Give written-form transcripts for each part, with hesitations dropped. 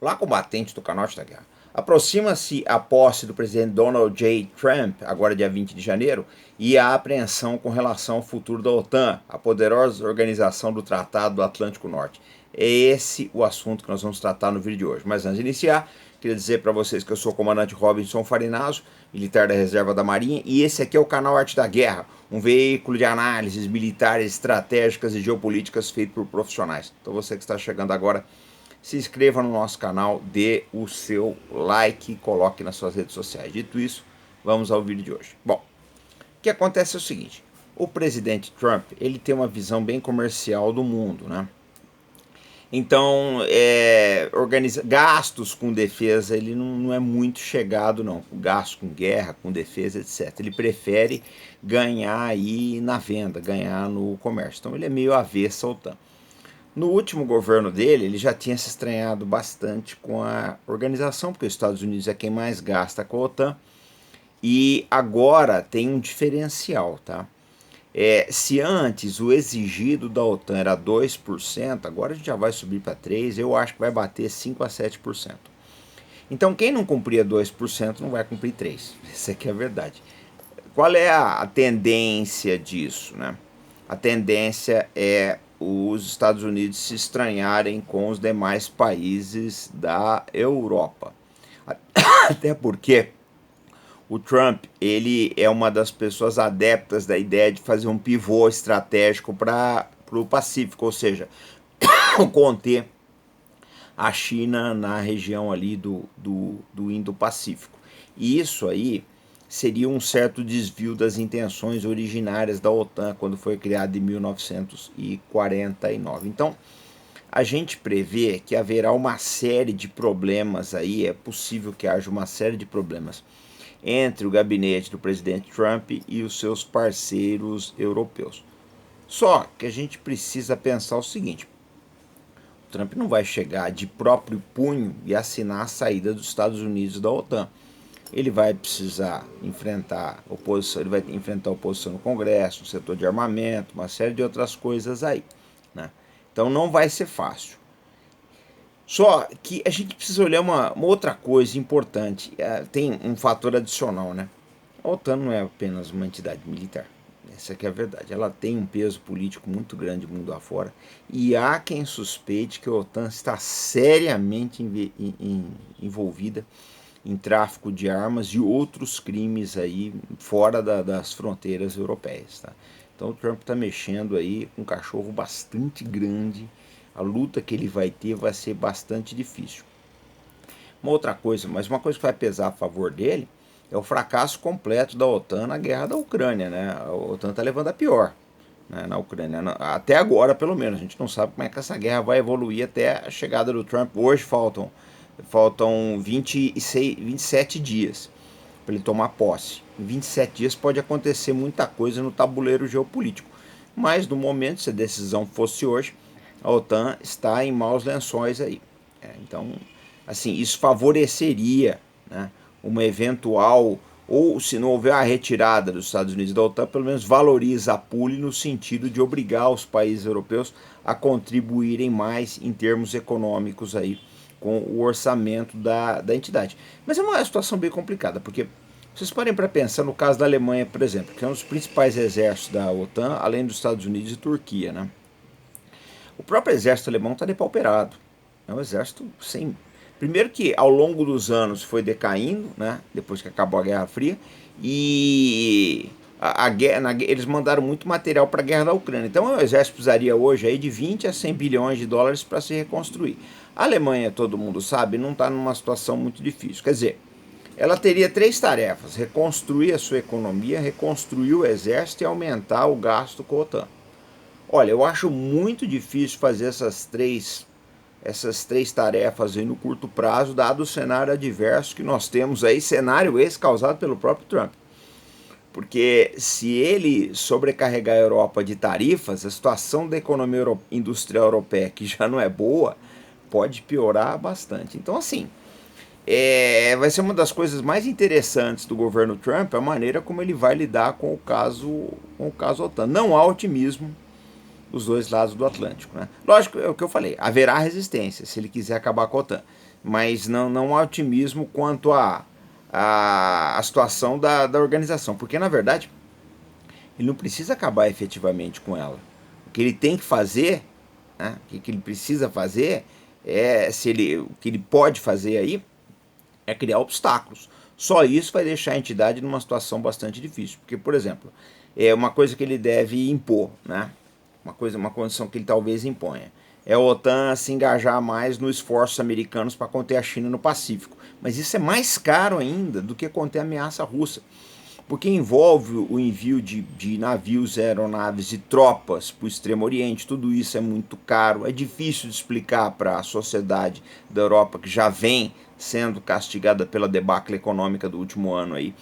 Olá, combatente do canote da guerra. Aproxima-se a posse do presidente Donald J. Trump, agora dia 20 de janeiro, e a apreensão com relação ao futuro da OTAN, a poderosa organização do Tratado do Atlântico Norte. É esse o assunto que nós vamos tratar no vídeo de hoje. Mas antes de iniciar, queria dizer para vocês que eu sou o comandante Robinson Farinazo, militar da Reserva da Marinha, e esse aqui é o canal Arte da Guerra, um veículo de análises militares, estratégicas e geopolíticas feito por profissionais. Então você que está chegando agora, se inscreva no nosso canal, dê o seu like e coloque nas suas redes sociais. Dito isso, vamos ao vídeo de hoje. Bom, o que acontece é o seguinte, o presidente Trump, ele tem uma visão bem comercial do mundo, né? Então, gastos com defesa, ele não é muito chegado, não. Gasto com guerra, com defesa, etc. Ele prefere ganhar aí na venda, ganhar no comércio. Então, ele é meio avesso ao OTAN. No último governo dele, ele já tinha se estranhado bastante com a organização, porque os Estados Unidos é quem mais gasta com a OTAN, e agora tem um diferencial, tá? Se antes o exigido da OTAN era 2%, agora a gente já vai subir para 3%, eu acho que vai bater 5 a 7%. Então quem não cumpria 2% não vai cumprir 3%, essa aqui é a verdade. Qual é a tendência disso, né? A tendência é os Estados Unidos se estranharem com os demais países da Europa. Até porque o Trump, ele é uma das pessoas adeptas da ideia de fazer um pivô estratégico para o Pacífico, ou seja, conter a China na região ali do Indo-Pacífico. E isso aí seria um certo desvio das intenções originárias da OTAN quando foi criada em 1949. Então, a gente prevê que haverá uma série de problemas aí, é possível que haja uma série de problemas entre o gabinete do presidente Trump e os seus parceiros europeus. Só que a gente precisa pensar o seguinte, o Trump não vai chegar de próprio punho e assinar a saída dos Estados Unidos da OTAN. Ele vai precisar enfrentar oposição, ele vai enfrentar oposição no Congresso, no setor de armamento, uma série de outras coisas aí, né? Então não vai ser fácil. Só que a gente precisa olhar uma outra coisa importante, tem um fator adicional, né? A OTAN não é apenas uma entidade militar, essa aqui é a verdade, ela tem um peso político muito grande mundo afora, e há quem suspeite que a OTAN está seriamente envolvida em tráfico de armas e outros crimes aí fora das fronteiras europeias, tá? Então o Trump está mexendo aí com um cachorro bastante grande, a luta que ele vai ter vai ser bastante difícil. Uma outra coisa, mas uma coisa que vai pesar a favor dele é o fracasso completo da OTAN na guerra da Ucrânia, né? A OTAN está levando a pior, né, na Ucrânia, até agora pelo menos, a gente não sabe como é que essa guerra vai evoluir até a chegada do Trump. Hoje faltam 27 dias para ele tomar posse. Em 27 dias pode acontecer muita coisa no tabuleiro geopolítico, mas no momento, se a decisão fosse hoje, a OTAN está em maus lençóis aí. Então, assim, isso favoreceria, né, uma eventual, ou se não houver a retirada dos Estados Unidos da OTAN, pelo menos valoriza a pule no sentido de obrigar os países europeus a contribuírem mais em termos econômicos aí com o orçamento da entidade. Mas é uma situação bem complicada, porque vocês parem para pensar no caso da Alemanha, por exemplo, que é um dos principais exércitos da OTAN, além dos Estados Unidos e Turquia, né? O próprio exército alemão está depauperado. É um exército sem... Primeiro que ao longo dos anos foi decaindo, né? Depois que acabou a Guerra Fria, e eles mandaram muito material para a guerra da Ucrânia. Então o exército precisaria hoje aí de 20 a 100 bilhões de dólares para se reconstruir. A Alemanha, todo mundo sabe, não está numa situação muito difícil. Quer dizer, ela teria 3 tarefas: reconstruir a sua economia, reconstruir o exército e aumentar o gasto com a OTAN. Olha, eu acho muito difícil fazer essas três tarefas aí no curto prazo, dado o cenário adverso que nós temos aí, cenário esse causado pelo próprio Trump. Porque se ele sobrecarregar a Europa de tarifas, a situação da economia industrial europeia, que já não é boa, pode piorar bastante. Então, assim, vai ser uma das coisas mais interessantes do governo Trump, a maneira como ele vai lidar com o caso OTAN. Não há otimismo dos dois lados do Atlântico, né? Lógico, é o que eu falei, haverá resistência se ele quiser acabar com a OTAN. mas não há otimismo quanto a situação da organização, porque na verdade ele não precisa acabar efetivamente com ela. O que ele tem que fazer, né, o que ele precisa fazer, o que ele pode fazer aí é criar obstáculos. Só isso vai deixar a entidade numa situação bastante difícil, porque, por exemplo, é uma coisa que ele deve impor, né? Uma condição que ele talvez imponha. É a OTAN se engajar mais nos esforços americanos para conter a China no Pacífico. Mas isso é mais caro ainda do que conter a ameaça russa, porque envolve o envio de navios, aeronaves e tropas para o Extremo Oriente. Tudo isso é muito caro, é difícil de explicar para a sociedade da Europa, que já vem sendo castigada pela debacle econômica do último ano aí.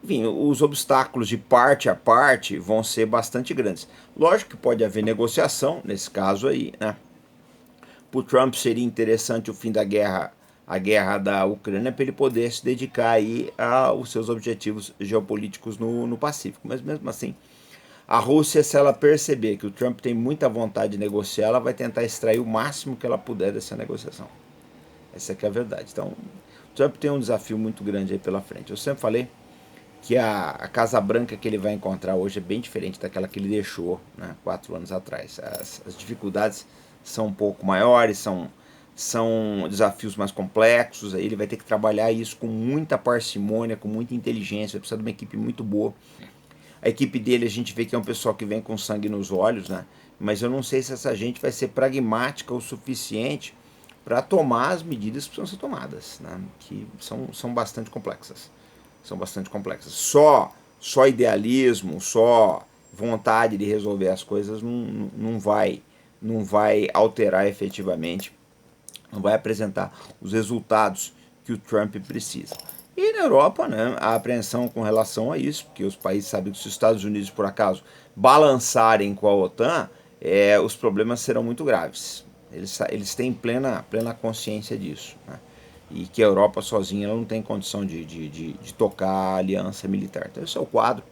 Enfim, os obstáculos de parte a parte vão ser bastante grandes. Lógico que pode haver negociação nesse caso aí, né? Para o Trump seria interessante o fim da guerra, a guerra da Ucrânia, para ele poder se dedicar aí aos seus objetivos geopolíticos no Pacífico. Mas mesmo assim, a Rússia, se ela perceber que o Trump tem muita vontade de negociar, ela vai tentar extrair o máximo que ela puder dessa negociação. Essa é que é a verdade. Então, o Trump tem um desafio muito grande aí pela frente. Eu sempre falei que a Casa Branca que ele vai encontrar hoje é bem diferente daquela que ele deixou, né, 4 anos atrás. As dificuldades são um pouco maiores, são desafios mais complexos, aí ele vai ter que trabalhar isso com muita parcimônia, com muita inteligência, vai precisar de uma equipe muito boa. A equipe dele a gente vê que é um pessoal que vem com sangue nos olhos, né? Mas eu não sei se essa gente vai ser pragmática o suficiente para tomar as medidas que precisam ser tomadas, né? Que são bastante complexas. São bastante complexas. Só idealismo, só vontade de resolver as coisas não vai alterar efetivamente, não vai apresentar os resultados que o Trump precisa. E na Europa, né, a apreensão com relação a isso, porque os países sabem que se os Estados Unidos, por acaso, balançarem com a OTAN, os problemas serão muito graves. Eles têm plena consciência disso, né? E que a Europa sozinha ela não tem condição de tocar a aliança militar. Então esse é o quadro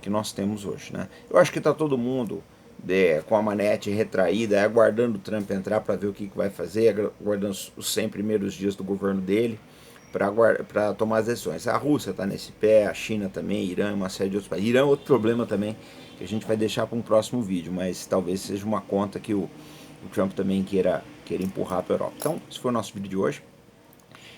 que nós temos hoje, né? Eu acho que está todo mundo com a manete retraída, aguardando o Trump entrar para ver o que vai fazer, aguardando os 100 primeiros dias do governo dele para tomar as decisões. A Rússia está nesse pé, a China também, Irã, uma série de outros países. Irã é outro problema também que a gente vai deixar para um próximo vídeo, mas talvez seja uma conta que o Trump também queira empurrar para a Europa. Então, esse foi o nosso vídeo de hoje.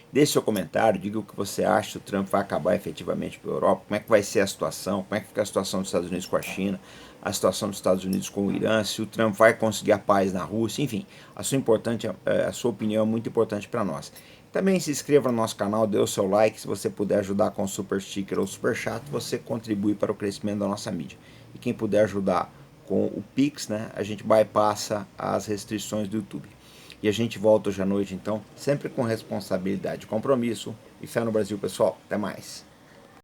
Deixe seu comentário, diga o que você acha se o Trump vai acabar efetivamente para a Europa, como é que vai ser a situação, como é que fica a situação dos Estados Unidos com a China, a situação dos Estados Unidos com o Irã, se o Trump vai conseguir a paz na Rússia, enfim, a sua opinião é muito importante para nós. Também se inscreva no nosso canal, dê o seu like, se você puder ajudar com super sticker ou super chat, você contribui para o crescimento da nossa mídia. E quem puder ajudar com o Pix, né, a gente bypassa as restrições do YouTube. E a gente volta hoje à noite, então, sempre com responsabilidade, compromisso e fé no Brasil, pessoal. Até mais.